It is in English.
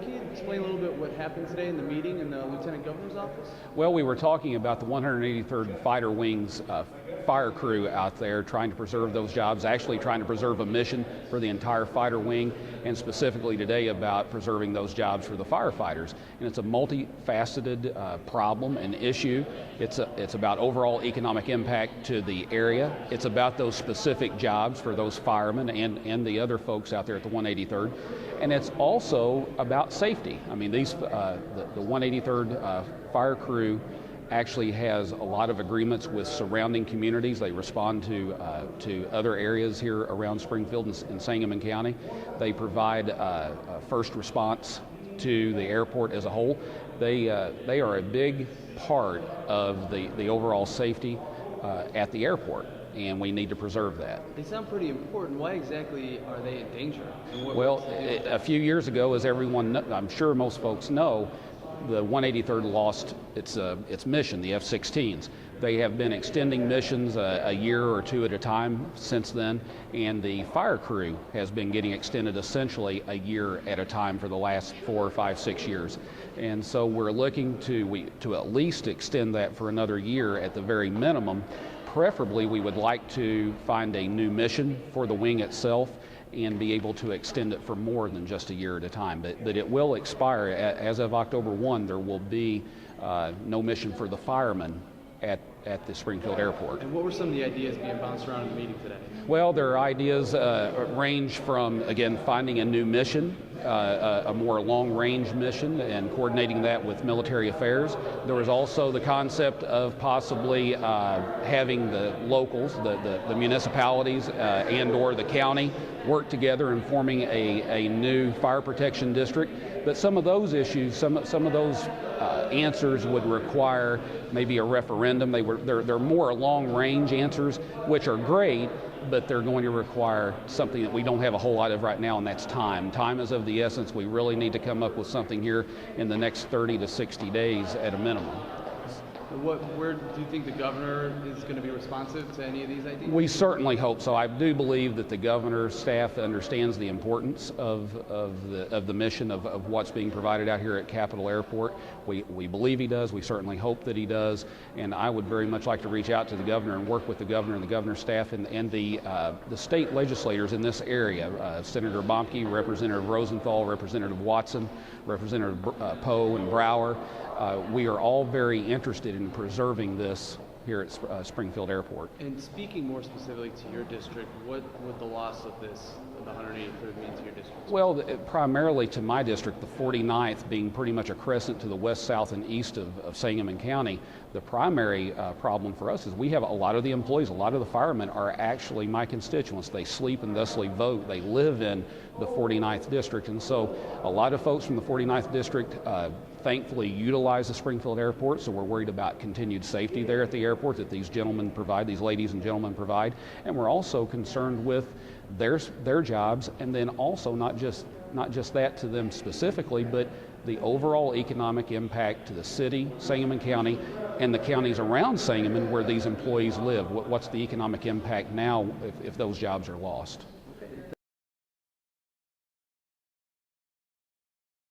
Can you explain a little bit what happened today in the meeting in the Lieutenant Governor's office? Well, we were talking about the 183rd Fighter Wings fire crew out there trying to preserve those jobs, actually trying to preserve a mission for the entire fighter wing, and specifically today about preserving those jobs for the firefighters. And it's a multifaceted problem and issue. It's about overall economic impact to the area. It's about those specific jobs for those firemen and the other folks out there at the 183rd. And it's also about safety. I mean, the 183rd fire crew actually has a lot of agreements with surrounding communities. They respond to other areas here around Springfield and Sangamon County. They provide first response to the airport as a whole. They are a big part of the overall safety at the airport, and we need to preserve that. They sound pretty important. Why exactly are they in danger? Well, a few years ago, as everyone, I'm sure most folks know, the 183rd lost its mission, the F-16s. They have been extending missions a year or two at a time since then, and the fire crew has been getting extended essentially a year at a time for the last 4, 5, 6 years. And so we're looking to at least extend that for another year at the very minimum. Preferably, we would like to find a new mission for the wing itself and be able to extend it for more than just a year at a time. But it will expire. As of October 1, there will be no mission for the firemen at the Springfield Airport. And what were some of the ideas being bounced around in the meeting today? Well, their ideas range from, again, finding a new mission, a more long-range mission, and coordinating that with military affairs. There was also the concept of possibly having the locals, the municipalities and/or the county work together and forming a new fire protection district. But some of those issues, some of those answers would require maybe a referendum. They're more long-range answers, which are great, but they're going to require something that we don't have a whole lot of right now, and that's time. Time is of the essence. We really need to come up with something here in the next 30 to 60 days at a minimum. Where do you think the governor is going to be responsive to any of these ideas? We certainly hope so. I do believe that the governor's staff understands the importance of the mission of what's being provided out here at Capitol Airport. We believe he does. We certainly hope that he does. And I would very much like to reach out to the governor and work with the governor and the governor's staff and the state legislators in this area. Senator Bomke, Representative Rosenthal, Representative Watson, Representative Poe and Brower. We are all very interested in preserving this here at Springfield Airport. And speaking more specifically to your district, what would the loss of this, of the 183rd, mean to your district? Well, primarily to my district, the 49th being pretty much a crescent to the west, south, and east of Sangamon County. The primary problem for us is we have a lot of the employees, a lot of the firemen are actually my constituents. They sleep and thusly vote. They live in the 49th district. And so a lot of folks from the 49th district thankfully utilize the Springfield Airport, so we're worried about continued safety there at the airport that these gentlemen provide, these ladies and gentlemen provide. And we're also concerned with their jobs, and then also not just that to them specifically, but the overall economic impact to the city, Sangamon County, and the counties around Sangamon where these employees live. What's the economic impact now if those jobs are lost?